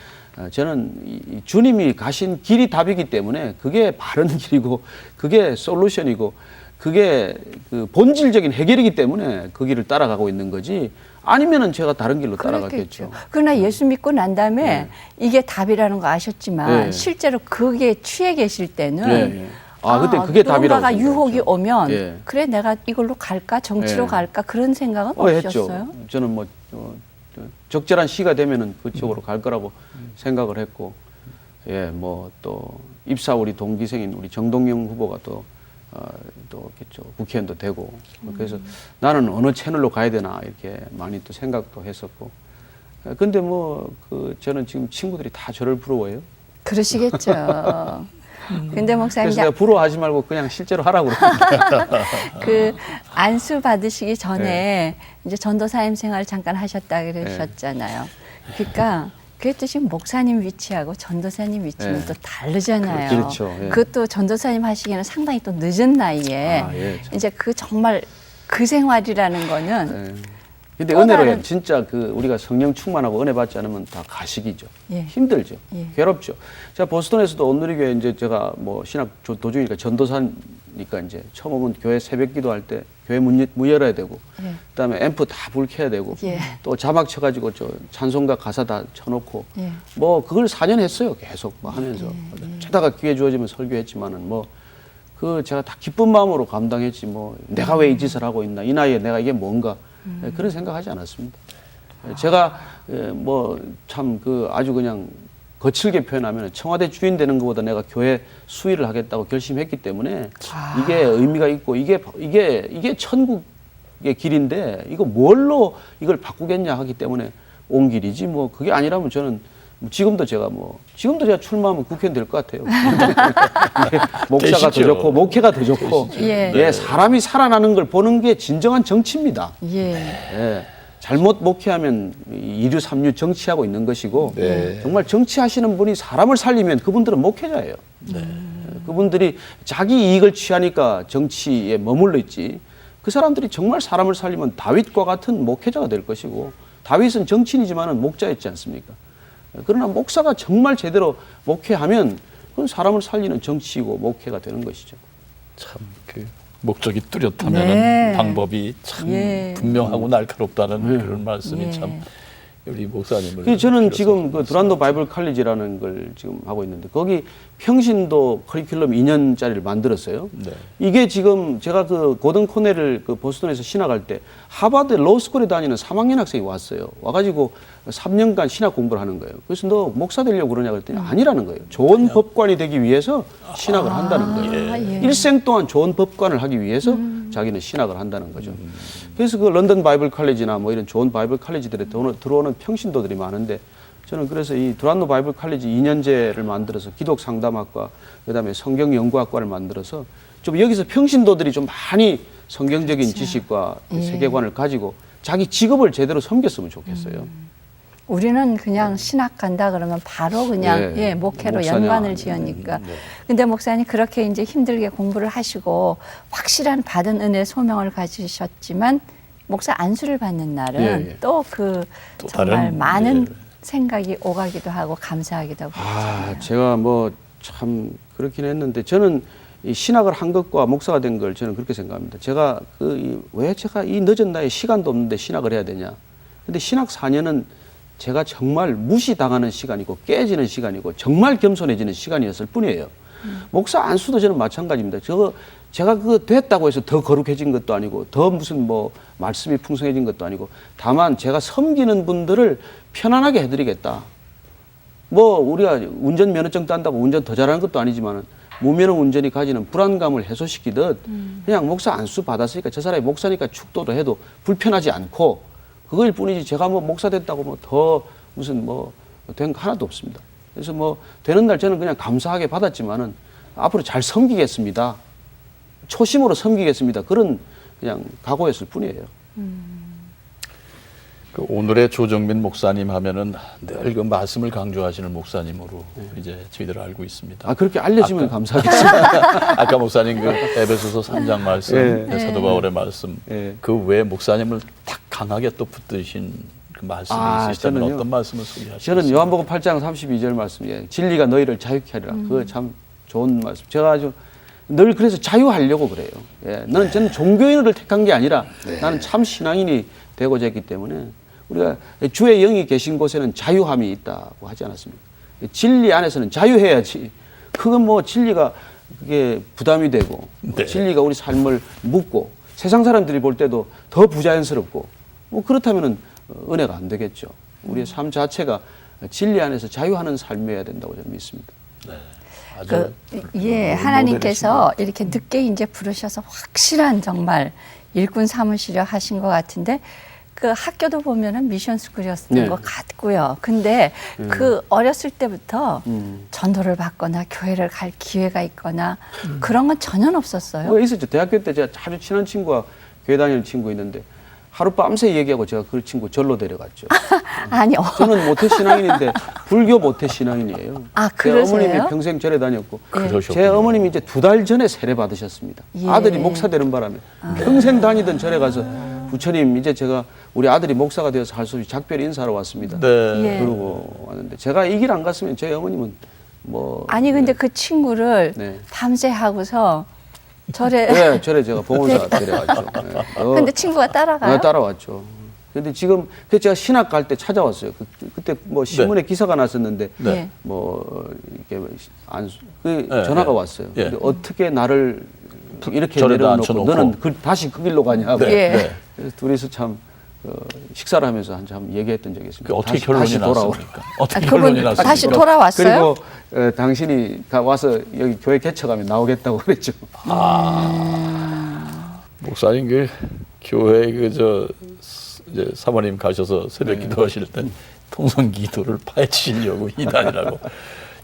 저는 이 주님이 가신 길이 답이기 때문에 그게 바른 길이고 그게 솔루션이고 그게 그 본질적인 해결이기 때문에 그 길을 따라가고 있는 거지 아니면은 제가 다른 길로 따라갔겠죠. 그러나 예수 믿고 난 다음에 이게 답이라는 거 아셨지만 네. 실제로 그게 취해 계실 때는 예. 그때 그게 답이라고 누군가가 생각했죠. 유혹이 오면 예. 그래 내가 이걸로 갈까 정치로 예. 갈까 그런 생각은 했죠. 없으셨어요? 저는 뭐 적절한 시가 되면은 그쪽으로 갈 거라고 생각을 했고, 뭐 또 입사 우리 동기생인 우리 정동영 후보가 또 있겠죠. 국회의원도 되고 그래서 나는 어느 채널로 가야 되나 이렇게 많이 또 생각도 했었고, 근데 뭐 저는 지금 친구들이 다 저를 부러워해요. 그러시겠죠. 근데 목사님 그래서 내가 부러워하지 말고 그냥 실제로 하라고 그러니까. 그 안수 받으시기 전에 이제 전도사님 생활 잠깐 하셨다 그러셨잖아요. 그러니까 그게 또 지금 목사님 위치하고 전도사님 위치는 네. 또 다르잖아요. 그렇죠. 예. 그것도 전도사님 하시기에는 상당히 또 늦은 나이에 참. 이제 그 정말 그 생활이라는 거는 근데 또 은혜로요. 다른- 진짜 우리가 성령 충만하고 은혜 받지 않으면 다 가식이죠. 예. 힘들죠. 예. 괴롭죠. 제가 보스턴에서도 온누리교회 이제 제가 뭐 신학 도중이니까 전도사니까 이제 처음 오면 교회 새벽 기도할 때 교회 문 열어야 되고, 예. 그다음에 앰프 다 불 켜야 되고, 예. 또 자막 쳐가지고 찬송가 가사 다 쳐놓고, 예. 뭐 그걸 4년 했어요. 계속 뭐 하면서 자다가 기회 주어지면 설교했지만은 제가 다 기쁜 마음으로 감당했지 내가 왜 이 짓을 하고 있나, 이 나이에 내가 이게 뭔가 그런 생각하지 않았습니다. 제가 참 아주 그냥 거칠게 표현하면 청와대 주인 되는 것보다 내가 교회 수의를 하겠다고 결심했기 때문에 이게 의미가 있고 이게 천국의 길인데 이거 뭘로 이걸 바꾸겠냐 하기 때문에 온 길이지 그게 아니라면 저는 지금도 제가 출마하면 국회의원 될 것 같아요. 목사가 더 되시죠. 좋고 목회가 더 좋고 예. 사람이 살아나는 걸 보는 게 진정한 정치입니다. 예. 잘못 목회하면 이류 삼류 정치하고 있는 것이고 네. 정말 정치하시는 분이 사람을 살리면 그분들은 목회자예요. 그분들이 자기 이익을 취하니까 정치에 머물러 있지 그 사람들이 정말 사람을 살리면 다윗과 같은 목회자가 될 것이고 다윗은 정치인이지만은 목자였지 않습니까? 그러나 목사가 정말 제대로 목회하면 그건 사람을 살리는 정치이고 목회가 되는 것이죠. 참 목적이 뚜렷하면 네. 방법이 참 예. 분명하고 날카롭다는 그런 말씀이 예. 참 우리 목사님을. 그래서 저는 필요해서 지금 두란노 바이블 칼리지라는 걸 지금 하고 있는데 거기 평신도 커리큘럼 2년짜리를 만들었어요. 네. 이게 지금 제가 고든 코넬을 보스턴에서 신학할 때 하버드 로스쿨에 다니는 3학년 학생이 왔어요. 와가지고 3년간 신학 공부를 하는 거예요. 그래서 너 목사 되려고 그러냐 그랬더니 아니라는 거예요. 좋은 법관이 되기 위해서 신학을 한다는 거예요. 예. 일생 동안 좋은 법관을 하기 위해서 자기는 신학을 한다는 거죠. 그래서 런던 바이블 칼리지나 이런 좋은 바이블 칼리지들에 들어오는 평신도들이 많은데 저는 그래서 이 두란노 바이블 칼리지 2년제를 만들어서 기독 상담학과 그다음에 성경 연구학과를 만들어서 좀 여기서 평신도들이 좀 많이 성경적인 지식과 세계관을 가지고 자기 직업을 제대로 섬겼으면 좋겠어요. 우리는 그냥 신학 간다 그러면 바로 그냥 네. 목회로 목사냐. 연관을 지으니까. 근데 목사님 그렇게 이제 힘들게 공부를 하시고 확실한 받은 은혜 소명을 가지셨지만 목사 안수를 받는 날은 또 또 정말 다른, 많은 예. 생각이 오가기도 하고 감사하기도 하고. 그렇잖아요. 제가 참 그렇긴 했는데 저는 이 신학을 한 것과 목사가 된 걸 저는 그렇게 생각합니다. 제가 왜 제가 이 늦은 나이에 시간도 없는데 신학을 해야 되냐. 근데 신학 4년은 제가 정말 무시당하는 시간이고 깨지는 시간이고 정말 겸손해지는 시간이었을 뿐이에요. 목사 안수도 저는 마찬가지입니다. 제가 됐다고 해서 더 거룩해진 것도 아니고 더 무슨 뭐 말씀이 풍성해진 것도 아니고 다만 제가 섬기는 분들을 편안하게 해드리겠다. 뭐 우리가 운전 면허증 딴다고 운전 더 잘하는 것도 아니지만은 무면허 운전이 가지는 불안감을 해소시키듯 그냥 목사 안수 받았으니까 저 사람이 목사니까 축도도 해도 불편하지 않고 그거일 뿐이지 제가 뭐 목사 됐다고 뭐 더 무슨 뭐 된 거 하나도 없습니다. 그래서 뭐 되는 날 저는 그냥 감사하게 받았지만은 앞으로 잘 섬기겠습니다. 초심으로 섬기겠습니다. 그런 그냥 각오였을 뿐이에요. 그 오늘의 조정민 목사님 하면은 늘 그 말씀을 강조하시는 목사님으로 이제 저희들 알고 있습니다. 아 그렇게 알려주면 감사하겠습니다. 아까 목사님 그 에베소서 3장 말씀, 예. 사도 바울의 말씀, 예. 그 외에 목사님을 딱 강하게 또 붙드신 그 말씀이 있으시다면 저는요. 어떤 말씀을 소개하시겠습니까? 저는 요한복음 8장 32절 말씀이에요. 진리가 너희를 자유케 하리라. 그거 참 좋은 말씀. 제가 아주 늘 그래서 자유하려고 그래요. 예. 저는 종교인을 택한 게 아니라 나는 참 신앙인이 되고자 했기 때문에 우리가 주의 영이 계신 곳에는 자유함이 있다고 하지 않았습니까? 진리 안에서는 자유해야지. 그건 뭐 진리가 그게 부담이 되고 네. 진리가 우리 삶을 묶고 세상 사람들이 볼 때도 더 부자연스럽고 뭐 그렇다면은 은혜가 안 되겠죠. 우리의 삶 자체가 진리 안에서 자유하는 삶이어야 된다고 저는 믿습니다. 네. 아주 하나님께서 이렇게 늦게 이제 부르셔서 확실한 정말 일꾼 삼으시려 하신 것 같은데 그 학교도 보면은 미션 스쿨이었던 네. 것 같고요. 근데 그 어렸을 때부터 전도를 받거나 교회를 갈 기회가 있거나 그런 건 전혀 없었어요. 뭐 있었죠. 대학교 때 제가 아주 친한 친구가 교회 다니는 친구 있는데 하룻밤새 얘기하고 제가 그 친구 절로 데려갔죠. 아니, 저는 모태신앙인인데 불교 모태신앙인이에요. 아, 제 그러세요? 어머님이 평생 절에 다녔고 그러셨군요. 제 어머님이 이제 2달 전에 세례 받으셨습니다. 예. 아들이 목사 되는 바람에 평생 다니던 절에 가서 부처님 이제 제가 우리 아들이 목사가 되어서 할 수 없이 작별 인사하러 왔습니다. 네. 예. 그러고 왔는데 제가 이 길 안 갔으면 저희 어머님은 뭐 아니 근데 그 친구를 네. 밤새 하고서 절에 네, 절에 제가 봉헌사 데려갔죠. 네. 근데 친구가 따라가요? 네, 따라왔죠. 근데 지금 그 제가 신학 갈 때 찾아왔어요. 그때 뭐 신문에 기사가 났었는데 네. 뭐 이렇게 네, 전화가 네. 왔어요. 예. 근데 어떻게 나를 이렇게 절에다 내려놓고 앉혀놓고. 너는 다시 그 길로 가냐고. 네. 네. 그래서 둘이서 참 식사를 하면서 한참 얘기했던 적이 있습니다. 그 어떻게 결론이 났습니까? 어떻게 그분 결론이 났습니까? 다시 돌아왔어요? 그리고 당신이 와서 여기 교회 개척하면 나오겠다고 그랬죠. 목사님 그 교회 이제 사모님 가셔서 새벽 기도하실 때 통성 기도를 파헤치려고 이단이라고.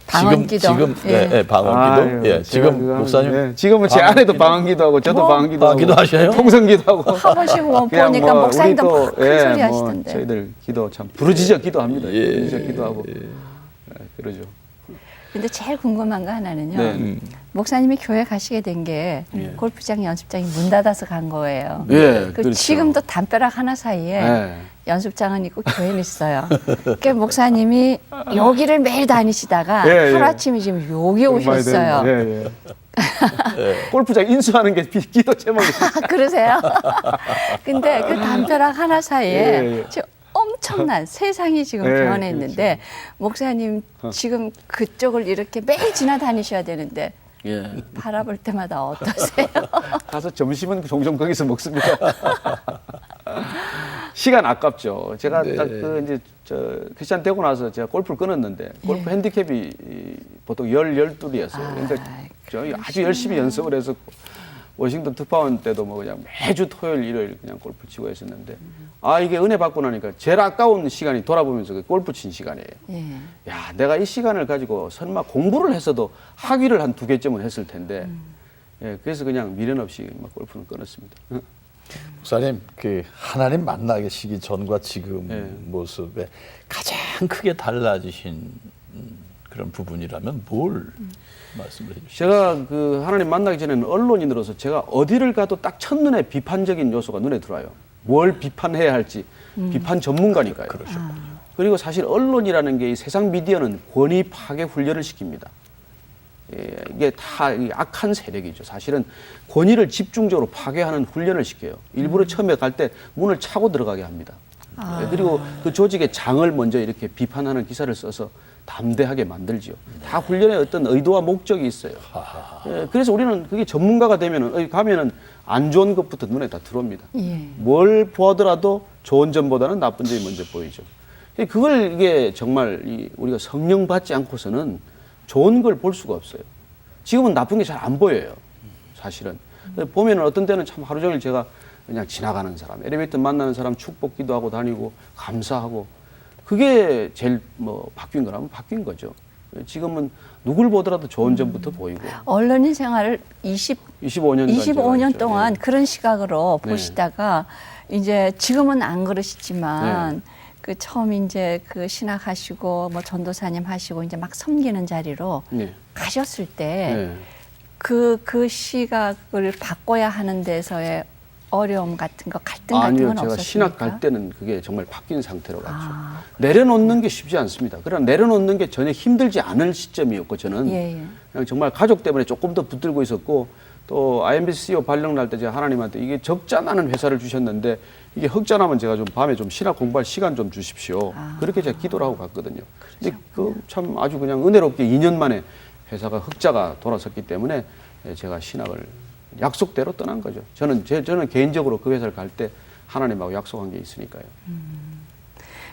방언기도. 지금 예. 방언기도. 예. 지금 목사님 네. 지금은 제 아내도 방언기도 하고 저도 방언기도 하고 기도하셔요? 통성기도 하고 하고 싶으면 그냥 보니까 뭐 목사님도 우리 막 또, 큰 소리 뭐 하시던데. 저희들 기도 참 부르짖어 기도합니다. 예. 부르짖어 기도하고 그러죠. 근데 제일 궁금한 거 하나는요. 네. 목사님이 교회 가시게 된 게 골프장 연습장이 문 닫아서 간 거예요. 예, 그 그렇죠. 지금도 담벼락 하나 사이에 네. 연습장은 있고 교회는 있어요. 그러니까 목사님이 여기를 매일 다니시다가 예, 예. 하루아침에 지금 여기 오셨어요. 예, 예. 골프장 인수하는 게 기도 제목이에요. 아, 그러세요? 근데 그 담벼락 하나 사이에 예, 예. 지금 엄청난 세상이 지금 예, 변했는데 목사님 지금 그쪽을 이렇게 매일 지나다니셔야 되는데 예. 바라볼 때마다 어떠세요? 가서 점심은 종종 거기서 먹습니다. 시간 아깝죠. 제가 네. 딱 이제 크리스찬 되고 나서 제가 골프를 끊었는데 골프 핸디캡이 보통 12이었어요. 그러니까 저희 아주 열심히 연습을 해서 워싱턴 특파원 때도 뭐 그냥 매주 토요일 일요일 그냥 골프 치고 했었는데 이게 은혜 받고 나니까 제일 아까운 시간이 돌아보면서 그 골프 친 시간이에요. 예. 야, 내가 이 시간을 가지고 설마 공부를 했어도 학위를 한 2개쯤은 했을 텐데 예, 그래서 그냥 미련 없이 막 골프는 끊었습니다. 목사님 그 하나님 만나시기 전과 지금 네. 모습에 가장 크게 달라지신 그런 부분이라면 뭘 말씀을 해주시죠? 제가 그 하나님 만나기 전에는 언론인으로서 제가 어디를 가도 딱 첫눈에 비판적인 요소가 눈에 들어와요. 뭘 비판해야 할지 비판 전문가니까요. 그러셨군요. 그리고 사실 언론이라는 게 이 세상 미디어는 권위 파괴 훈련을 시킵니다. 이게 다 이 악한 세력이죠. 사실은 권위를 집중적으로 파괴하는 훈련을 시켜요. 일부러 처음에 갈 때 문을 차고 들어가게 합니다. 그리고 그 조직의 장을 먼저 이렇게 비판하는 기사를 써서 담대하게 만들지요. 다 훈련에 어떤 의도와 목적이 있어요. 그래서 우리는 그게 전문가가 되면은 가면은 안 좋은 것부터 눈에 다 들어옵니다. 예. 뭘 보더라도 좋은 점보다는 나쁜 점이 먼저 보이죠. 그걸 이게 정말 우리가 성령받지 않고서는 좋은 걸 볼 수가 없어요. 지금은 나쁜 게 잘 안 보여요. 사실은. 보면은 어떤 때는 참 하루 종일 제가 그냥 지나가는 사람, 엘리베이터 만나는 사람 축복 기도하고 다니고 감사하고 그게 제일 뭐 바뀐 거라면 바뀐 거죠. 지금은 누굴 보더라도 좋은 점부터 보이고. 언론인 생활을 25년 동안 그런 시각으로 네. 보시다가 이제 지금은 안 그러시지만 네. 그 처음 이제 그 신학하시고 뭐 전도사님 하시고 이제 막 섬기는 자리로 네. 가셨을 때 네. 그 시각을 바꿔야 하는 데서의 어려움 같은 거, 갈등 같은 아니요, 건 제가 없었습니까? 신학 갈 때는 그게 정말 바뀐 상태로 갔죠. 아. 내려놓는 게 쉽지 않습니다. 그러나 내려놓는 게 전혀 힘들지 않은 시점이었고 저는 예, 예. 그냥 정말 가족 때문에 조금 더 붙들고 있었고 또 IMBC CEO 발령 날 때 제가 하나님한테 이게 적자 나는 회사를 주셨는데 이게 흑자 나면 제가 좀 밤에 좀 신학 공부할 시간 좀 주십시오. 그렇게 제가 기도를 하고 갔거든요. 근데 그 참 아주 그냥 은혜롭게 2년 만에 회사가 흑자가 돌아섰기 때문에 제가 신학을 약속대로 떠난 거죠. 저는 개인적으로 그 회사를 갈 때 하나님하고 약속한 게 있으니까요.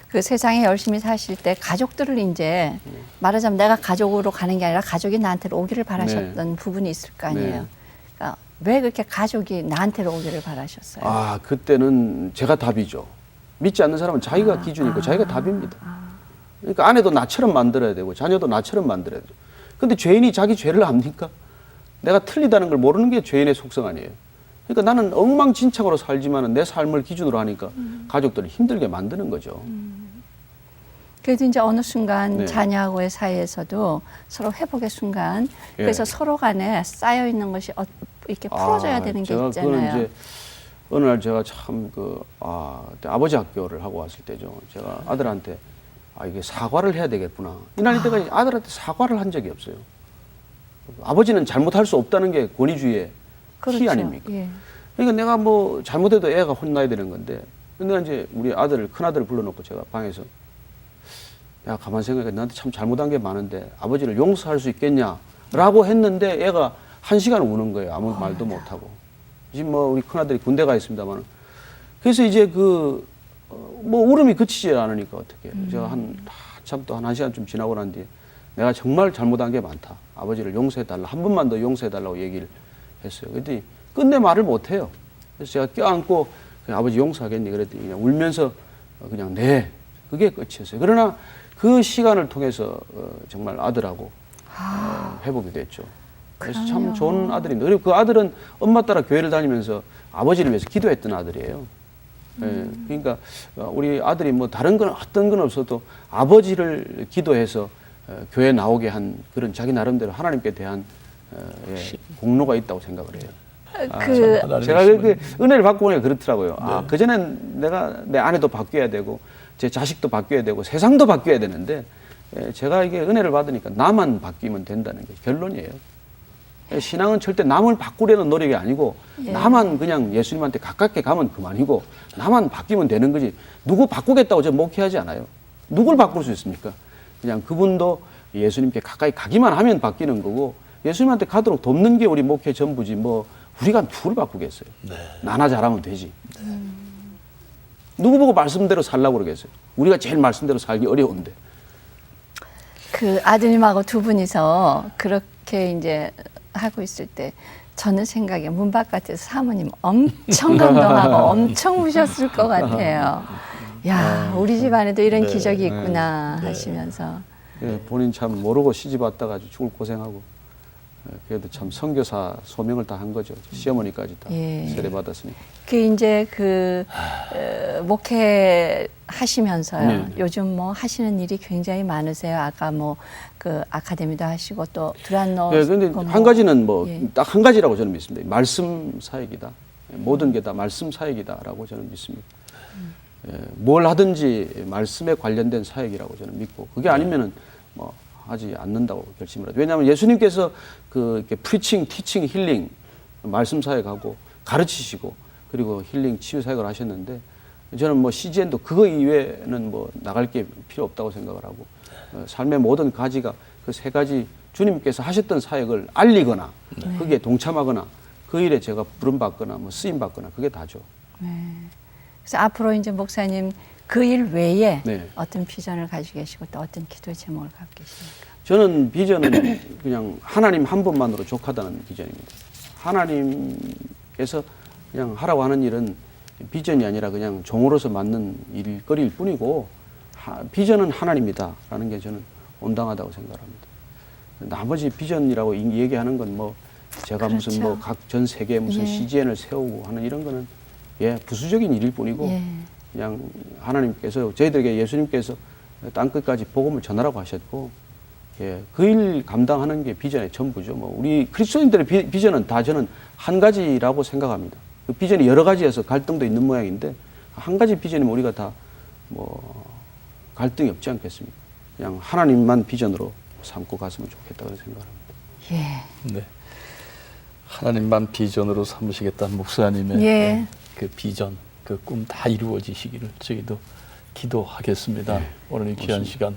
그 세상에 열심히 사실 때 가족들을 이제 말하자면 내가 가족으로 가는 게 아니라 가족이 나한테로 오기를 바라셨던 부분이 있을 거 아니에요. 네. 그러니까 왜 그렇게 가족이 나한테로 오기를 바라셨어요? 아, 그때는 제가 답이죠. 믿지 않는 사람은 자기가 기준이고 자기가 답입니다. 그러니까 아내도 나처럼 만들어야 되고 자녀도 나처럼 만들어야 되죠. 근데 죄인이 자기 죄를 압니까? 내가 틀리다는 걸 모르는 게 죄인의 속성 아니에요. 그러니까 나는 엉망진창으로 살지만 내 삶을 기준으로 하니까 가족들을 힘들게 만드는 거죠. 그래도 이제 어느 순간 네. 자녀하고의 사이에서도 서로 회복의 순간 예. 그래서 서로 간에 쌓여 있는 것이 이렇게 풀어져야 되는 게 제가 그거는 있잖아요. 이제 어느 날 제가 참 그때 아버지 학교를 하고 왔을 때죠. 제가 아들한테 이게 사과를 해야 되겠구나. 이날 이때까지 아들한테 사과를 한 적이 없어요. 아버지는 잘못할 수 없다는 게 권위주의의 키 아닙니까? 예. 그러니까 내가 뭐 잘못해도 애가 혼나야 되는 건데, 근데 이제 우리 큰 아들을 불러놓고 제가 방에서 야, 가만 생각해. 나한테 참 잘못한 게 많은데 아버지를 용서할 수 있겠냐라고 했는데 애가 1시간 우는 거예요. 아무 말도 못하고. 지금 뭐 우리 큰아들이 군대 가 있습니다만. 그래서 이제 뭐 울음이 그치지 않으니까 어떻게. 제가 한참 또 한 1시간쯤 지나고 난 뒤에 내가 정말 잘못한 게 많다. 아버지를 용서해달라. 한 번만 더 용서해달라고 얘기를 했어요. 그랬더니 끝내 말을 못해요. 그래서 제가 껴안고 아버지 용서하겠니? 그랬더니 그냥 울면서 그냥 네. 그게 끝이었어요. 그러나 그 시간을 통해서 정말 아들하고 회복이 됐죠. 그래서 참 좋은 아들입니다. 그리고 그 아들은 엄마 따라 교회를 다니면서 아버지를 위해서 기도했던 아들이에요. 예, 그러니까 우리 아들이 뭐 다른 건 어떤 건 없어도 아버지를 기도해서 교회 나오게 한 그런 자기 나름대로 하나님께 대한 공로가 있다고 생각을 해요. 제가 그 은혜를 받고 보니까 그렇더라고요. 그전엔 내가 내 아내도 바뀌어야 되고 제 자식도 바뀌어야 되고 세상도 바뀌어야 되는데 제가 이게 은혜를 받으니까 나만 바뀌면 된다는 게 결론이에요. 신앙은 절대 남을 바꾸려는 노력이 아니고 나만 그냥 예수님한테 가깝게 가면 그만이고 나만 바뀌면 되는 거지 누구 바꾸겠다고 저 목회하지 않아요. 누굴 바꿀 수 있습니까? 그냥 그분도 예수님께 가까이 가기만 하면 바뀌는 거고 예수님한테 가도록 돕는 게 우리 목회 전부지 뭐 우리가 누굴 바꾸겠어요. 나나 잘하면 되지. 누구 보고 말씀대로 살라고 그러겠어요. 우리가 제일 말씀대로 살기 어려운데. 그 아드님하고 두 분이서 그렇게 이제 하고 있을 때 저는 생각에 문 바깥에서 사모님 엄청 감동하고 엄청 우셨을 것 같아요. 야, 우리 집안에도 이런 기적이 있구나 하시면서. 본인 참 모르고 시집 왔다가 죽을 고생하고 그래도 참 선교사 소명을 다 한 거죠. 시어머니까지 다 세례받았으니까. 그 이제 목회 하시면서요. 네. 요즘 뭐 하시는 일이 굉장히 많으세요. 아까 뭐 그 아카데미도 하시고 또 두란노. 근데 한 가지는 뭐 딱 한 가지라고 저는 믿습니다. 말씀 사역이다. 모든 게 다 말씀 사역이다라고 저는 믿습니다. 뭘 하든지 말씀에 관련된 사역이라고 저는 믿고 그게 아니면은 뭐 하지 않는다고 결심을 하죠. 왜냐하면 예수님께서 그 이렇게 프리칭, 티칭, 힐링 말씀 사역하고 가르치시고 그리고 힐링 치유 사역을 하셨는데 저는 뭐 CGN도 그거 이외에는 뭐 나갈 게 필요 없다고 생각을 하고 삶의 모든 가지가 그 세 가지 주님께서 하셨던 사역을 알리거나 거기에 동참하거나 그 일에 제가 부름받거나 뭐 쓰임받거나 그게 다죠. 그래서 앞으로 이제 목사님 그 일 외에 네. 어떤 비전을 가지고 계시고 또 어떤 기도의 제목을 갖고 계십니까? 저는 비전은 그냥 하나님 한 분만으로 족하다는 비전입니다. 하나님께서 그냥 하라고 하는 일은 비전이 아니라 그냥 종으로서 맞는 일거리일 뿐이고 비전은 하나님이다라는 게 저는 온당하다고 생각합니다. 나머지 비전이라고 얘기하는 건 뭐 제가 그렇죠. 무슨 뭐 각 전 세계에 무슨 CGN을 세우고 하는 이런 거는 부수적인 일일 뿐이고 그냥 하나님께서 저희들에게 예수님께서 땅끝까지 복음을 전하라고 하셨고 그 일 감당하는 게 비전의 전부죠. 뭐 우리 그리스도인들의 비전은 다 저는 한 가지라고 생각합니다. 그 비전이 여러 가지여서 갈등도 있는 모양인데 한 가지 비전이면 우리가 다 뭐 갈등이 없지 않겠습니까? 그냥 하나님만 비전으로 삼고 갔으면 좋겠다고 생각합니다. 네. 하나님만 비전으로 삼으시겠다는 목사님의 그 비전, 그 꿈 다 이루어지시기를 저희도 기도하겠습니다. 오늘 이 귀한 시간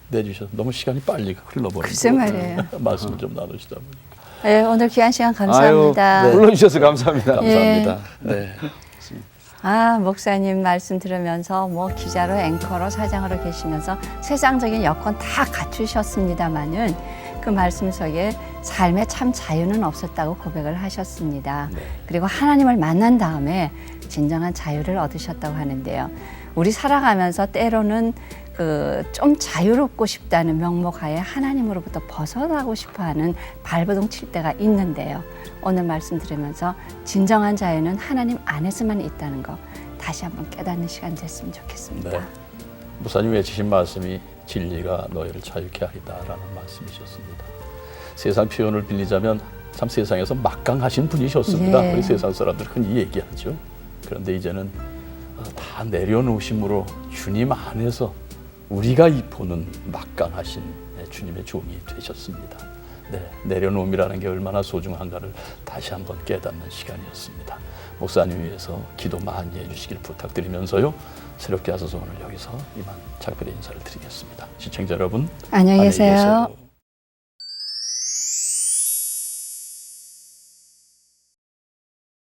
내주셔서 너무 시간이 빨리 흘러버린 글쎄 말이에요. 말씀을 좀 나누시다 보니까. 네, 오늘 귀한 시간 감사합니다. 아유, 불러주셔서 감사합니다. 감사합니다. 네. 목사님 말씀 들으면서 뭐 기자로 앵커로 사장으로 계시면서 세상적인 여건 다 갖추셨습니다마는 그 말씀 속에 삶에 참 자유는 없었다고 고백을 하셨습니다. 그리고 하나님을 만난 다음에 진정한 자유를 얻으셨다고 하는데요. 우리 살아가면서 때로는 그 좀 자유롭고 싶다는 명목하에 하나님으로부터 벗어나고 싶어하는 발버둥 칠 때가 있는데요. 오늘 말씀 들으면서 진정한 자유는 하나님 안에서만 있다는 거 다시 한번 깨닫는 시간 됐으면 좋겠습니다. 네. 목사님 외치신 말씀이 진리가 너희를 자유케 하리다라는 말씀이셨습니다. 세상 표현을 빌리자면 참 세상에서 막강하신 분이셨습니다. 우리 세상 사람들 흔히 얘기하죠. 그런데 이제는 다 내려놓으심으로 주님 안에서 우리가 보는 막강하신 주님의 종이 되셨습니다. 네, 내려놓음이라는 게 얼마나 소중한가를 다시 한번 깨닫는 시간이었습니다. 목사님 위해서 기도 많이 해주시길 부탁드리면서요. 새롭게 하소서 오늘 여기서 이만 작별의 인사를 드리겠습니다. 시청자 여러분 안녕히 계세요.